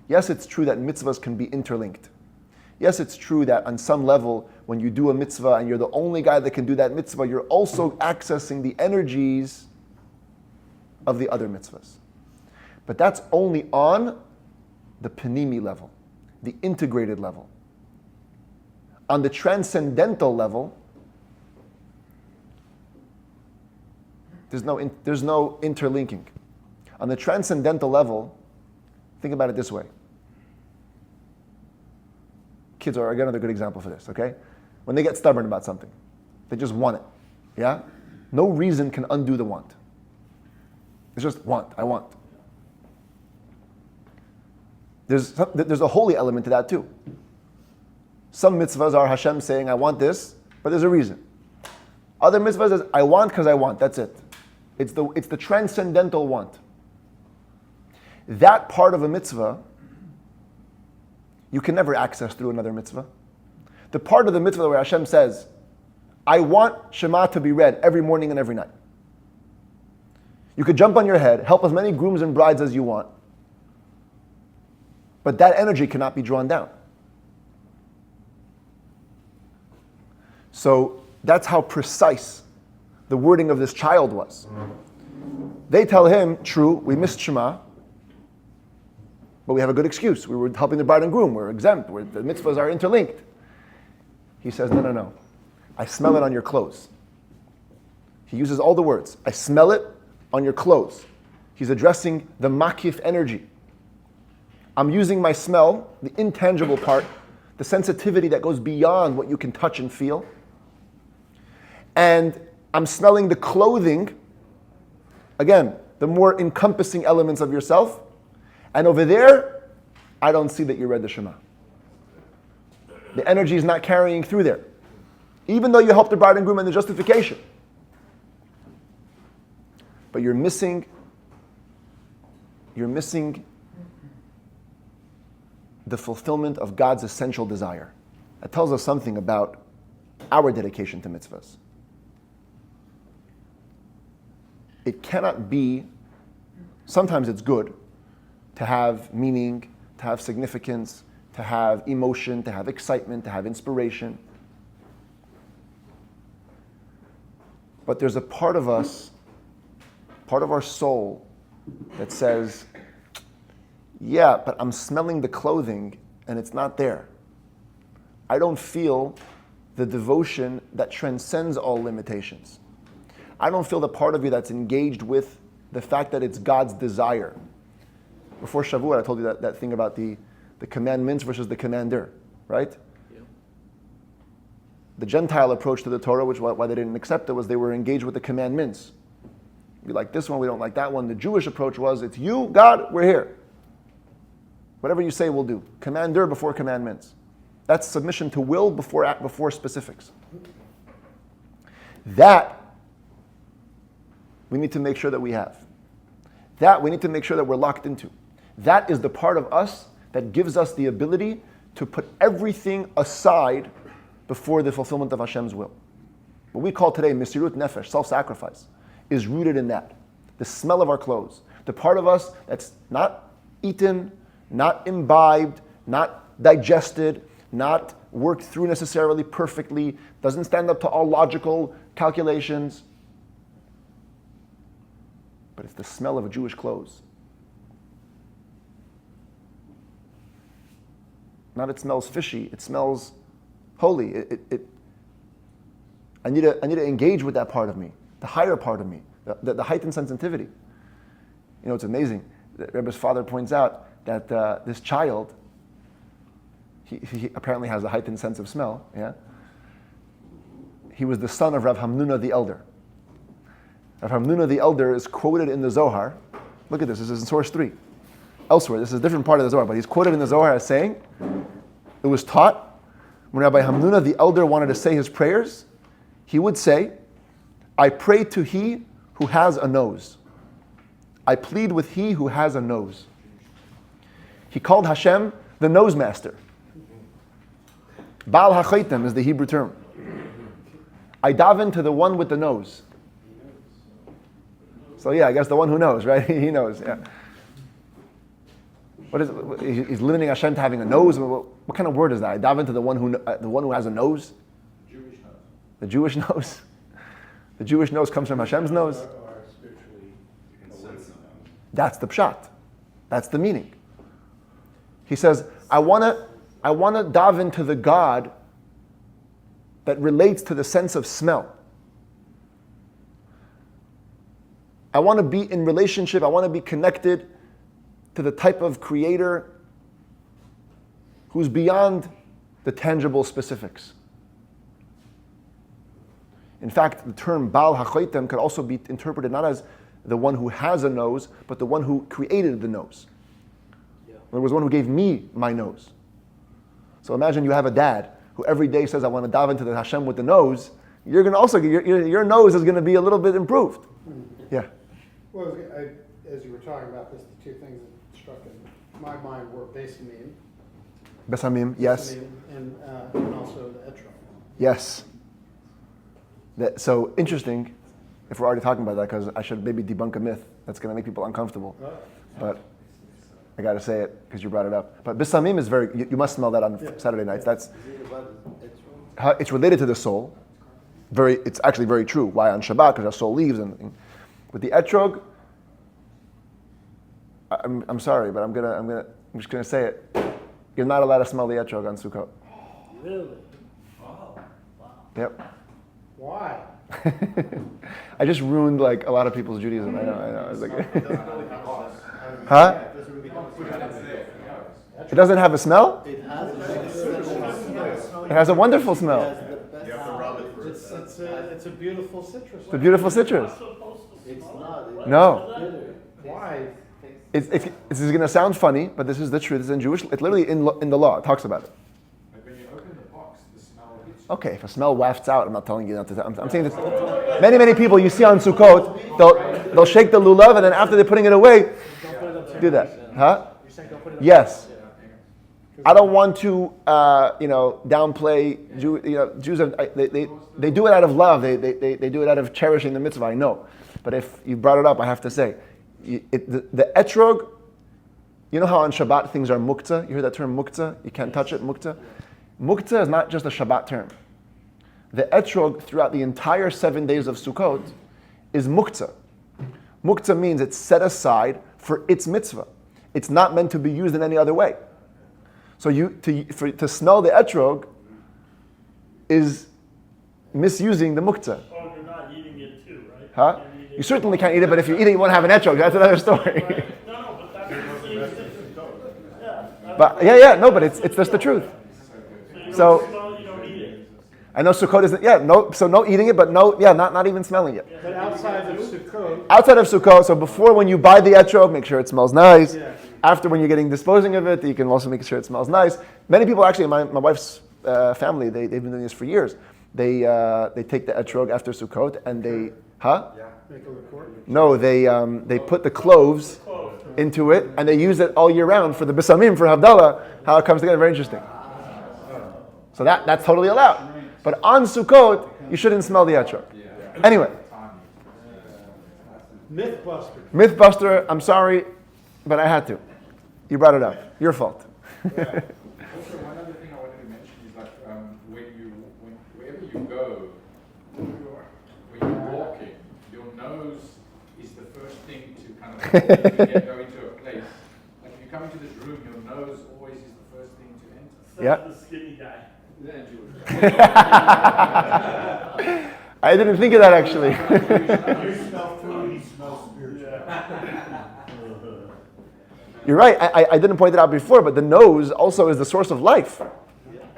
Yes, it's true that mitzvahs can be interlinked. Yes, it's true that on some level, when you do a mitzvah and you're the only guy that can do that mitzvah, you're also accessing the energies of the other mitzvahs. But that's only on the panimi level, the integrated level. On the transcendental level, there's no interlinking. On the transcendental level, think about it this way. Kids are, again, another good example for this, okay? When they get stubborn about something, they just want it, yeah? No reason can undo the want. It's just want, I want. There's a holy element to that too. Some mitzvahs are Hashem saying, I want this, but there's a reason. Other mitzvahs is, I want because I want, that's it. It's the transcendental want. That part of a mitzvah, you can never access through another mitzvah. The part of the mitzvah where Hashem says, I want Shema to be read every morning and every night. You could jump on your head, help as many grooms and brides as you want, but that energy cannot be drawn down. So that's how precise the wording of this child was. They tell him, true, we missed Shema, but we have a good excuse. We were helping the bride and groom. We're exempt. The mitzvahs are interlinked. He says, no. I smell it on your clothes. He uses all the words. I smell it on your clothes. He's addressing the makif energy. I'm using my smell, the intangible part, the sensitivity that goes beyond what you can touch and feel. And I'm smelling the clothing, again, the more encompassing elements of yourself. And over there, I don't see that you read the Shema. The energy is not carrying through there. Even though you help the bride and groom in the justification. But you're missing the fulfillment of God's essential desire. That tells us something about our dedication to mitzvahs. It cannot be, sometimes it's good to have meaning, to have significance, to have emotion, to have excitement, to have inspiration. But there's a part of us, part of our soul, that says, yeah, but I'm smelling the clothing and it's not there. I don't feel the devotion that transcends all limitations. I don't feel the part of you that's engaged with the fact that it's God's desire. Before Shavuot, I told you that thing about the commandments versus the commander, right? Yeah. The Gentile approach to the Torah, which why they didn't accept it, was they were engaged with the commandments. We like this one, we don't like that one. The Jewish approach was, it's you, God, we're here. Whatever you say, we'll do. Commander before commandments. That's submission to will before specifics. That we need to make sure that we have. That we need to make sure that we're locked into. That is the part of us that gives us the ability to put everything aside before the fulfillment of Hashem's will. What we call today Mesirut Nefesh, self-sacrifice, is rooted in that. The smell of our clothes. The part of us that's not eaten, not imbibed, not digested, not worked through necessarily perfectly, doesn't stand up to all logical calculations. But it's the smell of a Jewish clothes. Not it smells fishy, it smells holy. I need to engage with that part of me, the higher part of me, the heightened sensitivity. You know, it's amazing. The Rebbe's father points out that this child, he apparently has a heightened sense of smell. Yeah, he was the son of Rav Hamnuna the Elder. Rav Hamnuna the Elder is quoted in the Zohar. Look at this. This is in source 3. Elsewhere, this is a different part of the Zohar, but he's quoted in the Zohar as saying, it was taught when Rabbi Hamnuna the Elder wanted to say his prayers, he would say, I pray to he who has a nose. I plead with he who has a nose. He called Hashem the nose master. Baal HaChaitem is the Hebrew term. I daven to the one with the nose. So yeah, I guess the one who knows, right? He knows, yeah. What is it? He's limiting Hashem to having a nose? What kind of word is that? I daven to the one who has a nose? Jewish nose. The Jewish nose? The Jewish nose comes from Hashem's nose? Or spiritually awakened. That's the pshat. That's the meaning. He says, I want to daven to the God that relates to the sense of smell. I want to be in relationship, I want to be connected to the type of creator who's beyond the tangible specifics. In fact, the term Baal HaChoitem could also be interpreted not as the one who has a nose, but the one who created the nose. There was one who gave me my nose. So imagine you have a dad who every day says, I want to daven to the Hashem with the nose. You're going to also, your nose is going to be a little bit improved. Yeah. Well, as you were talking about this, the two things that struck in my mind were Besamim. Besamim, yes. And also the etrog. Yes. So interesting, if we're already talking about that, because I should maybe debunk a myth that's going to make people uncomfortable. But I got to say it because you brought it up. But Besamim is you must smell that on Saturday nights. That's it's related to the soul. It's actually very true. Why on Shabbat? Because our soul leaves. And with the etrog, I'm sorry, but I'm just gonna say it. You're not allowed to smell the etrog on Sukkot. Really? Wow. Yep. Why? I just ruined like a lot of people's Judaism. I know. It's like, Huh? huh? It doesn't have a smell? It has It has a wonderful smell. It's a beautiful citrus. It's a beautiful citrus. It's not. No. Why? This is going to sound funny, but this is the truth. It's in Jewish. It's literally in the law. It talks about it. When you open the box, the smell hits you. Okay, if a smell wafts out, I'm not telling you not to. I'm saying this. Many people you see on Sukkot, they'll shake the lulav, and then after they're putting it away, do that. Huh? Yes. I don't want to, downplay Jews. They do it out of love. They do it out of cherishing the mitzvah. I know, but if you brought it up, I have to say, the etrog. You know how on Shabbat things are muktzah? You hear that term muktzah? You can't touch it, muktzah. Muktzah is not just a Shabbat term. The etrog throughout the entire 7 days of Sukkot is muktzah. Muktzah means it's set aside for its mitzvah. It's not meant to be used in any other way. So to smell the etrog is misusing the muktzah. Oh, you're not eating it too, right? Huh? You certainly can't eat it, but if you eat it, you won't have an etrog. That's another story. No, but that's the same difference. Yeah. But but it's just the truth. So You don't eat it. I know Sukkot isn't. So no eating it, but not even smelling it. But outside of Sukkot, Outside of Sukkot, so before when you buy the etrog, make sure it smells nice. Yeah. After when you're disposing of it, you can also make sure it smells nice. Many people actually, my wife's family, they've been doing this for years. They take the etrog after Sukkot and they, make a liqueur. No, they put the cloves into it and they use it all year round for the Bisamim, for Havdalah, how it comes together. Very interesting. So that's totally allowed. But on Sukkot, you shouldn't smell the etrog. Anyway. Mythbuster, I'm sorry, but I had to. You brought it up. Your fault. Also, one other thing I wanted to mention is that wherever you go, when you're walking, your nose is the first thing to kind of go into a place. Like if you come into this room, your nose always is the first thing to enter. Yeah. The skinny guy. I didn't think of that actually. You smell food, he smells spiritual. You're right. I didn't point it out before, but the nose also is the source of life.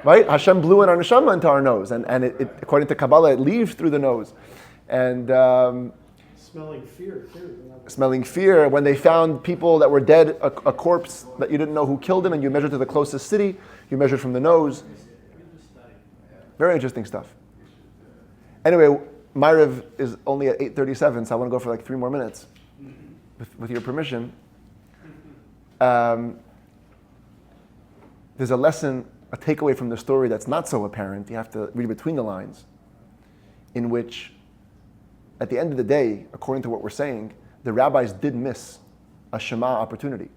Right? Hashem blew in our neshama into our nose, and it according to Kabbalah, it leaves through the nose. And Smelling fear, too. smelling fear. When they found people that were dead, a corpse that you didn't know who killed him, and you measured to the closest city, you measured from the nose. Very interesting stuff. Anyway, Ma'ariv is only at 8:37, so I want to go for like 3 more minutes, with your permission. There's a lesson, a takeaway from the story that's not so apparent. You have to read between the lines, in which, at the end of the day, according to what we're saying, the rabbis did miss a Shema opportunity.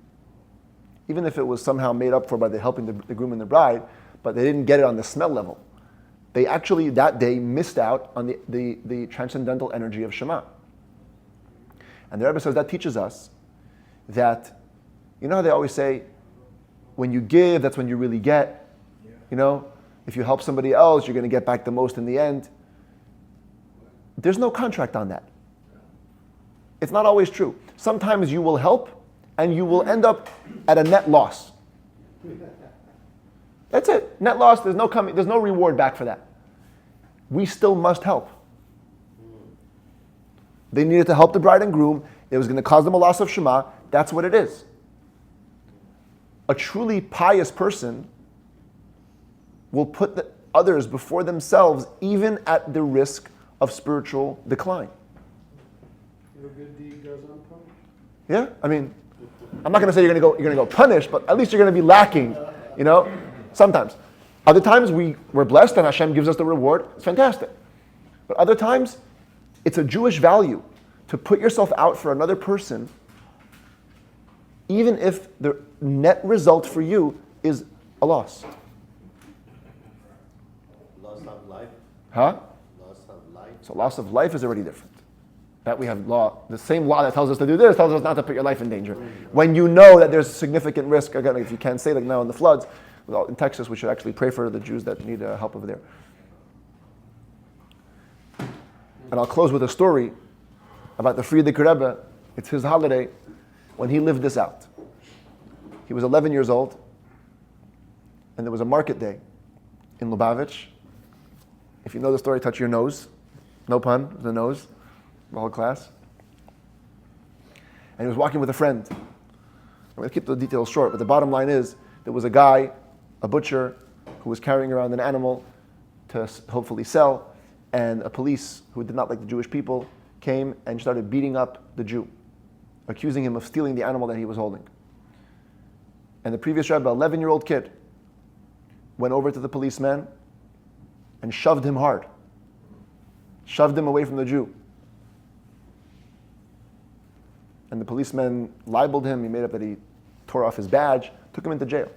Even if it was somehow made up for by helping the groom and the bride, but they didn't get it on the smell level. They actually, that day, missed out on the transcendental energy of Shema. And the Rebbe says that teaches us that, you know how they always say, when you give, that's when you really get. If you help somebody else, you're going to get back the most in the end. There's no contract on that. It's not always true. Sometimes you will help, and you will end up at a net loss. That's it. Net loss, there's no reward back for that. We still must help. They needed to help the bride and groom. It was going to cause them a loss of Shema. That's what it is. A truly pious person will put the others before themselves, even at the risk of spiritual decline. No good deed goes unpunished. Yeah, I mean, I'm not going to say you're going to go punish, but at least you're going to be lacking. Sometimes. Other times we're blessed and Hashem gives us the reward. It's fantastic. But other times, it's a Jewish value to put yourself out for another person, even if the net result for you is a loss. Loss of life. Huh? Loss of life. So loss of life is already different. That we have law, the same law that tells us to do this tells us not to put your life in danger. When you know that there's significant risk, again, if you can't say like now in the floods, well, in Texas, we should actually pray for the Jews that need help over there. And I'll close with a story about the Frierdiker Rebbe. It's his holiday when he lived this out. He was 11 years old, and there was a market day in Lubavitch. If you know the story, touch your nose. No pun, the nose, the whole class. And he was walking with a friend. I'm going to keep the details short, but the bottom line is, there was a guy, a butcher, who was carrying around an animal to hopefully sell, and a police who did not like the Jewish people came and started beating up the Jew, accusing him of stealing the animal that he was holding. And the previous Rebbe, 11-year-old kid, went over to the policeman and shoved him hard. Shoved him away from the Jew. And the policeman libeled him. He made up that he tore off his badge, took him into jail.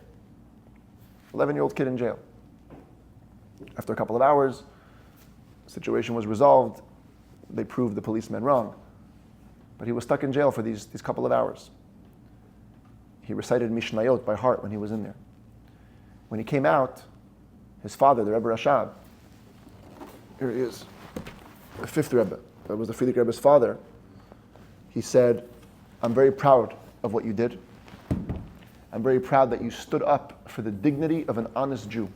11-year-old kid in jail. After a couple of hours, the situation was resolved. They proved the policeman wrong. But he was stuck in jail for these couple of hours. He recited Mishnayot by heart when he was in there. When he came out, his father, the Rebbe Rashab, here he is, the fifth Rebbe, that was the Frierdiker Rebbe's father, he said, I'm very proud of what you did. I'm very proud that you stood up for the dignity of an honest Jew.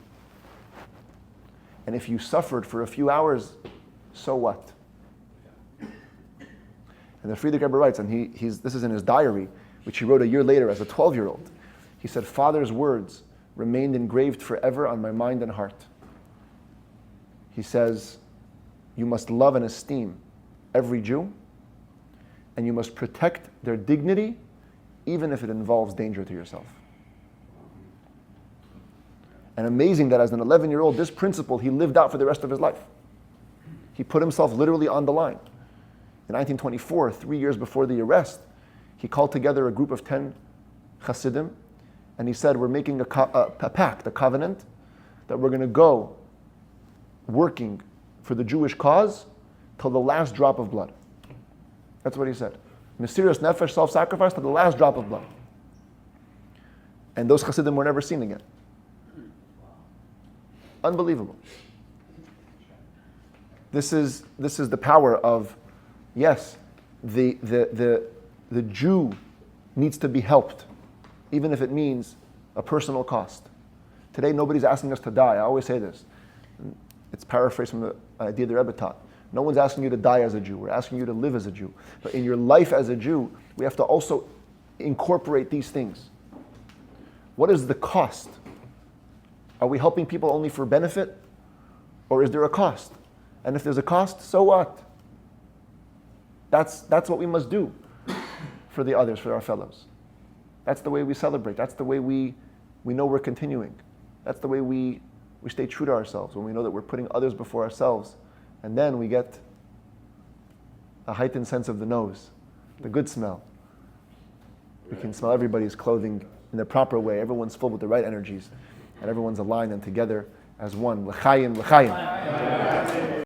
And if you suffered for a few hours, so what? And the Frierdiker Rebbe writes, and this is in his diary, which he wrote a year later as a 12-year-old. He said, Father's words remained engraved forever on my mind and heart. He says, you must love and esteem every Jew, and you must protect their dignity, even if it involves danger to yourself. And amazing that as an 11-year-old, this principle he lived out for the rest of his life. He put himself literally on the line. In 1924, 3 years before the arrest, he called together a group of 10 Hasidim, and he said, we're making a pact, a covenant, that we're going to go working for the Jewish cause till the last drop of blood. That's what he said. Mesirus nefesh, self-sacrifice, till the last drop of blood. And those Hasidim were never seen again. Unbelievable. This is the power of, yes, the Jew needs to be helped, even if it means a personal cost. Today, nobody's asking us to die. I always say this. It's paraphrased from the idea the Rebbe taught. No one's asking you to die as a Jew. We're asking you to live as a Jew. But in your life as a Jew, we have to also incorporate these things. What is the cost? Are we helping people only for benefit? Or is there a cost? And if there's a cost, so what? That's what we must do for the others, for our fellows. That's the way we celebrate. That's the way we know we're continuing. That's the way we stay true to ourselves, when we know that we're putting others before ourselves. And then we get a heightened sense of the nose, the good smell. We can smell everybody's clothing in the proper way. Everyone's filled with the right energies. And everyone's aligned and together as one. L'chaim, l'chaim.